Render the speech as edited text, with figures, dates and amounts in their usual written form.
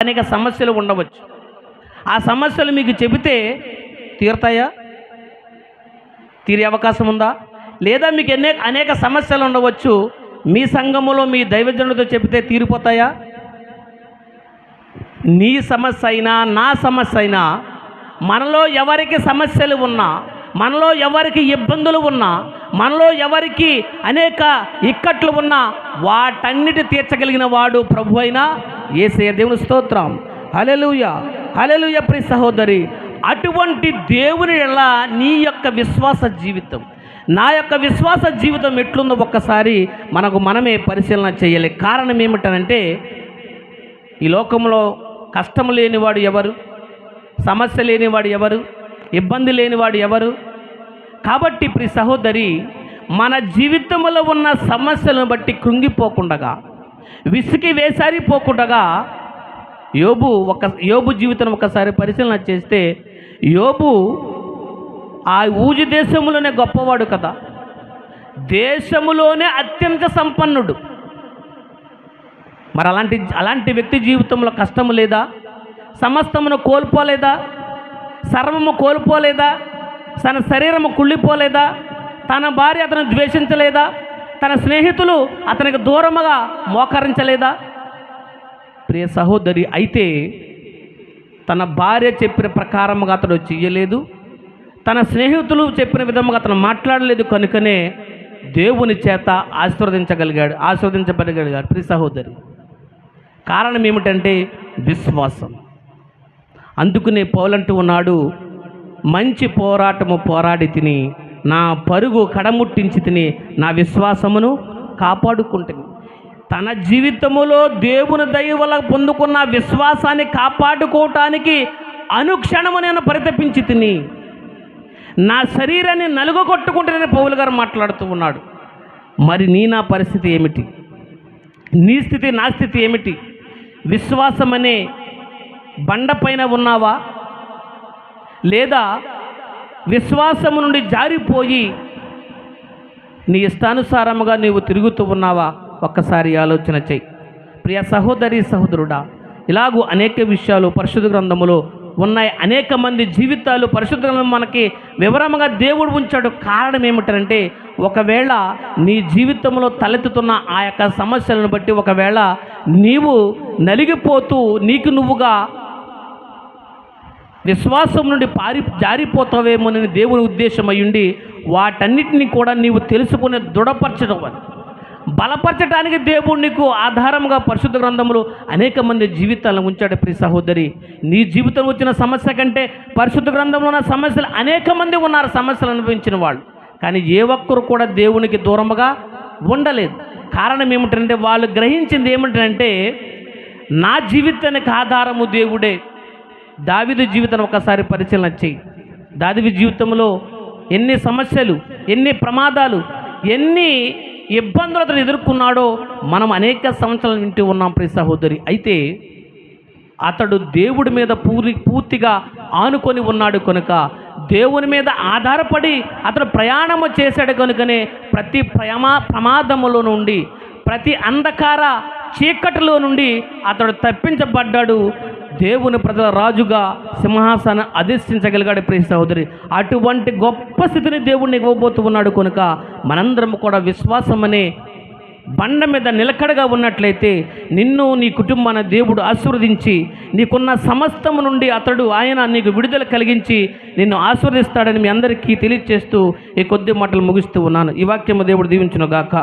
అనేక సమస్యలు ఉండవచ్చు. ఆ సమస్యలు మీకు చెబితే తీరుతాయా? తీరే అవకాశం ఉందా? లేదా మీకు అనేక సమస్యలు ఉండవచ్చు, మీ సంఘములో మీ దైవజనుడితో చెబితే తీరిపోతాయా? నీ సమస్య అయినా నా సమస్య అయినా, మనలో ఎవరికి సమస్యలు ఉన్నా, మనలో ఎవరికి ఇబ్బందులు ఉన్నా, మనలో ఎవరికి అనేక ఇక్కట్లు ఉన్నా వాటన్నిటి తీర్చగలిగిన వాడు ప్రభు అయినా యేసయ్య. దేవుని స్తోత్రం. హల్లెలూయా, హల్లెలూయా. ప్రియ సహోదరి, అటువంటి దేవుని ఎలా నీ యొక్క విశ్వాస జీవితం, నా యొక్క విశ్వాస జీవితం ఎట్లుందో ఒక్కసారి మనమే పరిశీలన చేయాలి. కారణం ఏమిటనంటే, ఈ లోకంలో కష్టం లేనివాడు ఎవరు? సమస్య లేనివాడు ఎవరు? ఇబ్బంది లేనివాడు ఎవరు? కాబట్టి ప్రియ సహోదరి, మన జీవితంలో ఉన్న సమస్యలను బట్టి కృంగిపోకుండగా, విసిగి వేసారిపోకుండగా, యోబు జీవితం ఒకసారి పరిశీలన చేస్తే, యోబు ఆ ఊజు దేశంలోనే గొప్పవాడు కదా, దేశములోనే అత్యంత సంపన్నుడు. మరి అలాంటి వ్యక్తి జీవితంలో కష్టము లేదా? సమస్తమును కోల్పోలేదా? సర్వము కోల్పోలేదా? తన శరీరము కుళ్ళిపోలేదా? తన భార్య అతను ద్వేషించలేదా? తన స్నేహితులు అతనికి దూరముగా మోకరించలేదా? ప్రియ సహోదరి, అయితే తన భార్య చెప్పిన ప్రకారముగా అతడు చెయ్యలేదు, తన స్నేహితులు చెప్పిన విధముగా అతను మాట్లాడలేదు. కనుకనే దేవుని చేత ఆశీర్వదించబడగలిగాడు. ప్రియ సహోదరి, కారణం ఏమిటంటే విశ్వాసం. అందుకనే పౌలంటూ ఉన్నాడు, మంచి పోరాటము పోరాడి తిని, నా పరుగు కడముట్టించి తిని, నా విశ్వాసమును కాపాడుకుంటుంది. తన జీవితములో దేవుని దయ వల్ల పొందుకున్న విశ్వాసాన్ని కాపాడుకోవటానికి అనుక్షణము నేను పరితపించి తిని, నా శరీరాన్ని నలుగొట్టుకుంటేనే పౌలు గారు మాట్లాడుతూ ఉన్నాడు. మరి నా పరిస్థితి ఏమిటి? నీ స్థితి, నా స్థితి ఏమిటి? విశ్వాసం అనే బండపైన ఉన్నావా? లేదా విశ్వాసము నుండి జారిపోయి నీ ఇష్టానుసారముగా నీవు తిరుగుతూ ఉన్నావా? ఒక్కసారి ఆలోచన చెయ్యి. ప్రియ సహోదరి, సహోదరుడా, ఇలాగూ అనేక విషయాలు పరిశుద్ధ గ్రంథములో ఉన్నాయి. అనేక మంది జీవితాలు పరిశుద్ధ గ్రంథం మనకి వివరముగా దేవుడు ఉంచాడు. కారణం ఏమిటంటే, ఒకవేళ నీ జీవితంలో తలెత్తుతున్న ఆ యొక్క సమస్యలను బట్టి ఒకవేళ నీవు నలిగిపోతూ నీకు నువ్వుగా విశ్వాసం నుండి జారిపోతావేమోనని దేవుని ఉద్దేశం అయ్యుండి వాటన్నిటినీ కూడా నీవు తెలుసుకుని దృఢపరచడం, బలపరచడానికి దేవుడు నీకు ఆధారంగా పరిశుద్ధ గ్రంథంలో అనేక మంది జీవితాలను ఉంచాడు. ప్రియ సహోదరి, నీ జీవితం వచ్చిన సమస్య కంటే పరిశుద్ధ గ్రంథంలో ఉన్న సమస్యలు అనేక మంది ఉన్నారు, సమస్యలు అనుభవించిన వాళ్ళు. కానీ ఏ ఒక్కరు కూడా దేవునికి దూరముగా ఉండలేదు. కారణం ఏమిటంటే, వాళ్ళు గ్రహించింది ఏమిటంటే, నా జీవితానికి ఆధారము దేవుడే. దావీదు జీవితాన్ని ఒకసారి పరిశీలన చేయి. దావీదు జీవితంలో ఎన్ని సమస్యలు, ఎన్ని ప్రమాదాలు, ఎన్ని ఇబ్బందులు అతను ఎదుర్కొన్నాడో మనం అనేక సంవత్సరాలు వింటూ ఉన్నాం. ప్రియ సహోదరి, అయితే అతడు దేవుడి మీద పూర్తిగా ఆనుకొని ఉన్నాడు కనుక, దేవుని మీద ఆధారపడి అతడు ప్రయాణము చేశాడు కనుకనే ప్రతి ప్రమాదములో నుండి, ప్రతి అంధకార చీకటిలో నుండి అతడు తప్పించబడ్డాడు. దేవుని ప్రజల రాజుగా సింహాసనం అధిష్ఠించగలిగాడు. ప్రియ సహోదరి, అటువంటి గొప్ప స్థితిని దేవుడిని ఇవ్వబోతూ ఉన్నాడు కనుక మనందరం కూడా విశ్వాసం అనే బండ మీద నిలకడగా ఉన్నట్లయితే నిన్ను, నీ కుటుంబాన్ని దేవుడు ఆశీర్వదించి నీకున్న సమస్తము నుండి ఆయన నీకు విడుదల కలిగించి నిన్ను ఆశీర్వదిస్తాడని మీ అందరికీ తెలియజేస్తూ ఈ కొద్ది మాటలు ముగిస్తూ ఉన్నాను. ఈ వాక్యము దేవుడు దీవించును గాక.